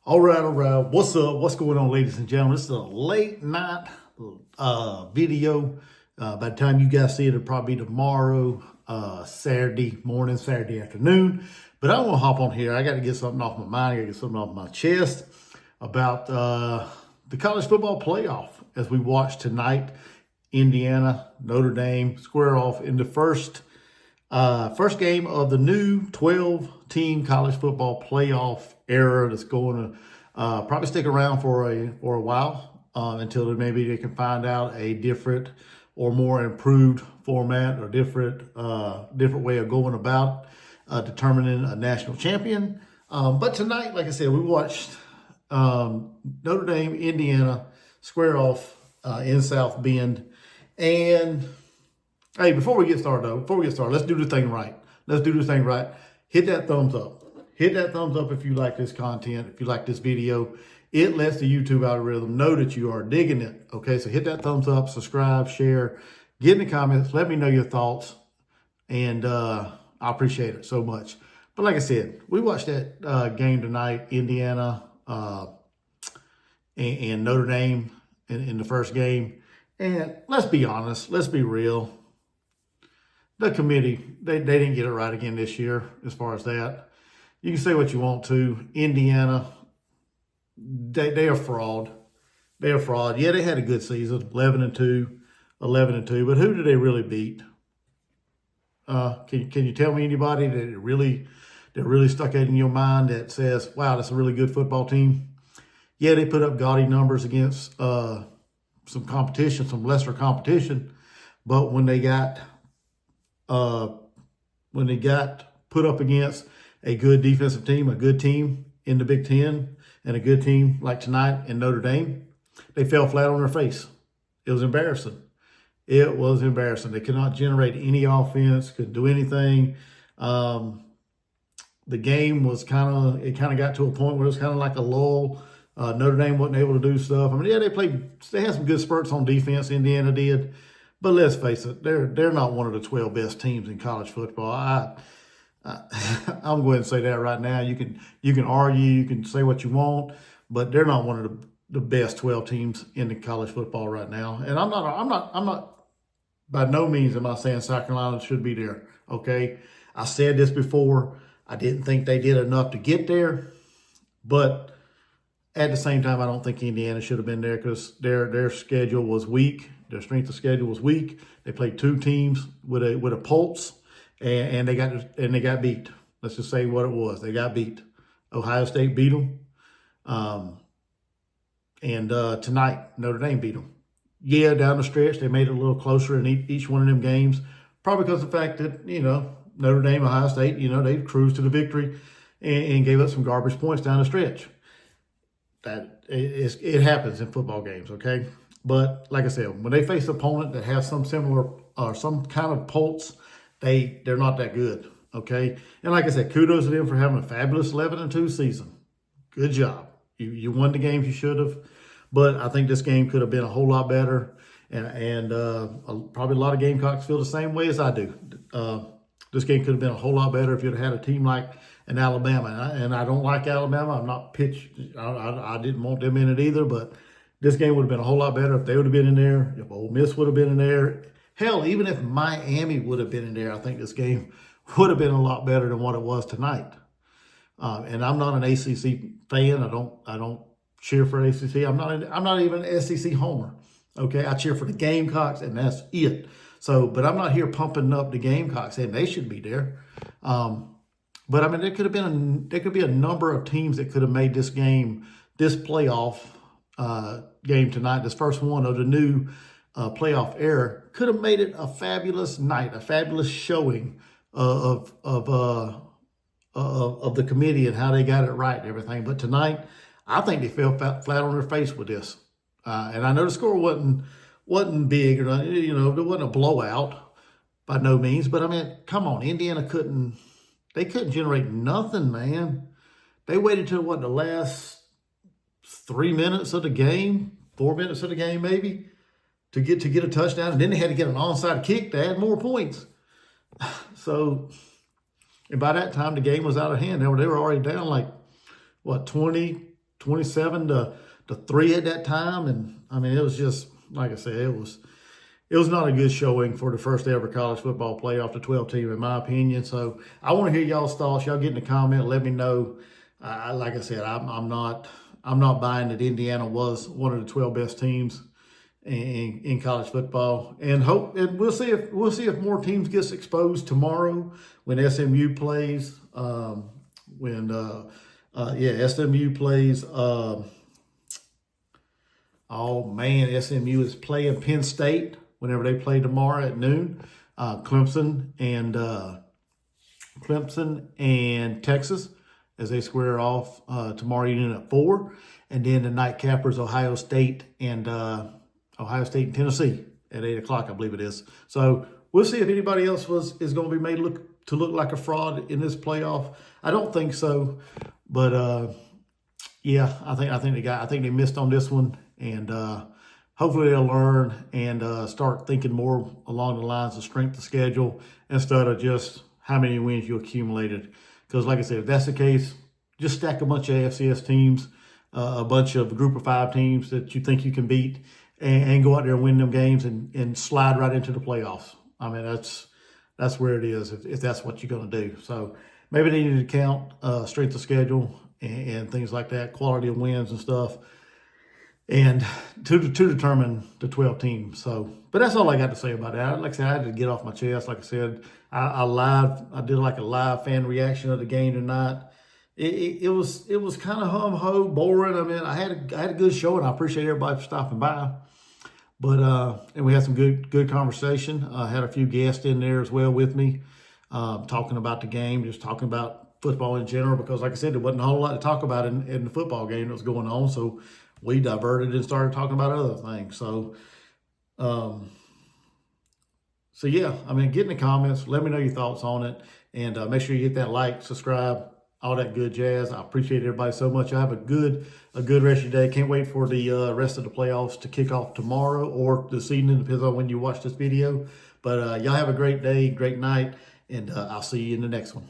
All right, all right. What's up? What's going on, ladies and gentlemen? This is a late night video. By the time you guys see it, it'll probably be tomorrow, Saturday morning, Saturday afternoon. But I want to hop on here. I got to get something off my mind. I got to get something off my chest about the college football playoff as we watch tonight. Indiana, Notre Dame square off in the first game of the new 12-team college football playoff era that's going to probably stick around for a while until maybe they can find out a different or more improved format or different way of going about determining a national champion. But tonight, like I said, we watched Notre Dame, Indiana square off in South Bend. And hey, before we get started, let's do the thing right. Hit that thumbs up. Hit that thumbs up if you like this content, if you like this video. It lets the YouTube algorithm know that you are digging it. Okay, so hit that thumbs up, subscribe, share, get in the comments, let me know your thoughts, and I appreciate it so much. But like I said, we watched that game tonight, Indiana and Notre Dame in the first game. And let's be honest, let's be real. The committee, they didn't get it right again this year as far as that. You can say what you want to. Indiana, they are fraud. They are fraud. Yeah, they had a good season, 11-2. But who did they really beat? Can you tell me anybody that really stuck out in your mind that says, wow, that's a really good football team? Yeah, they put up gaudy numbers against some competition, some lesser competition. But when they got put up against a good defensive team, a good team in the Big Ten, and a good team like tonight in Notre Dame, they fell flat on their face. It was embarrassing. It was embarrassing. They could not generate any offense, couldn't do anything. The game was kind of got to a point where it was kind of like a lull. Notre Dame wasn't able to do stuff. I mean, yeah, they had some good spurts on defense, Indiana did. But let's face it, they're not one of the 12 best teams in college football. I'm going to say that right now. You can argue, you can say what you want, but they're not one of the best 12 teams in the college football right now. And I'm not by no means am I saying South Carolina should be there. Okay, I said this before. I didn't think they did enough to get there, but at the same time, I don't think Indiana should have been there because their schedule was weak. Their strength of schedule was weak. They played two teams with a pulse. And they got beat. Let's just say what it was. They got beat. Ohio State beat them. Tonight, Notre Dame beat them. Yeah, down the stretch, they made it a little closer in each one of them games. Probably because of the fact that, Notre Dame, Ohio State, they cruised to the victory and gave up some garbage points down the stretch. It happens in football games, okay? But like I said, when they face an opponent that has some similar or some kind of pulse, they're not that good, okay? And like I said, kudos to them for having a fabulous 11-2 season. Good job. You won the games you should have, but I think this game could have been a whole lot better. And probably a lot of Gamecocks feel the same way as I do. This game could have been a whole lot better if you'd had a team like an Alabama. And I don't like Alabama. I'm not I didn't want them in it either, but this game would have been a whole lot better if they would have been in there, if Ole Miss would have been in there. Hell, even if Miami would have been in there, I think this game would have been a lot better than what it was tonight. And I'm not an ACC fan. I don't cheer for ACC. I'm not even an SEC homer. Okay, I cheer for the Gamecocks, and that's it. So, but I'm not here pumping up the Gamecocks, saying they should be there. But I mean, there could be a number of teams that could have made this game, this playoff game tonight, this first one of the new playoff era, could have made it a fabulous night, a fabulous showing of the committee and how they got it right and everything. But tonight, I think they fell flat on their face with this. And I know the score wasn't big, or it wasn't a blowout by no means. But I mean, come on, Indiana couldn't generate nothing, man. They waited till the last 3 minutes of the game, 4 minutes of the game maybe, to get a touchdown, and then they had to get an onside kick to add more points. So, and by that time the game was out of hand. They were already down 20 27-3 at that time. And I mean, it was just, like I said, it was not a good showing for the first ever college football playoff, the 12 team, in my opinion. So I want to hear y'all's thoughts. Y'all get in the comment. Let me know. Like I said, I'm not buying that Indiana was one of the 12 best teams in college football, and we'll see if more teams gets exposed tomorrow when SMU plays. SMU plays. Oh man, SMU is playing Penn State whenever they play tomorrow at noon. Clemson and Texas as they square off tomorrow evening at 4, and then the nightcappers Ohio State and Tennessee at 8 o'clock, I believe it is. So we'll see if anybody else is going to be made look like a fraud in this playoff. I don't think so, but yeah, I think they missed on this one, and hopefully they'll learn and start thinking more along the lines of strength of schedule instead of just how many wins you accumulated. Because like I said, if that's the case, just stack a bunch of AFCS teams, a bunch of group of 5 teams that you think you can beat, and go out there and win them games and slide right into the playoffs. I mean, that's where it is if that's what you're going to do. So maybe they need to count strength of schedule and things like that, quality of wins and stuff, and to determine the 12 teams. So, but that's all I got to say about that. Like I said, I had to get off my chest. Like I said, I did like a live fan reaction of the game tonight. It was kind of hum-ho, boring. I mean, I had a good show, and I appreciate everybody for stopping by. But and we had some good conversation. I had a few guests in there as well with me, talking about the game, just talking about football in general, because like I said, there wasn't a whole lot to talk about in the football game that was going on. So we diverted and started talking about other things. So, yeah, I mean, get in the comments. Let me know your thoughts on it. And make sure you hit that like, subscribe, all that good jazz. I appreciate everybody so much. I have a good rest of your day. Can't wait for the rest of the playoffs to kick off tomorrow or this evening, depends on when you watch this video. But y'all have a great day, great night, and I'll see you in the next one.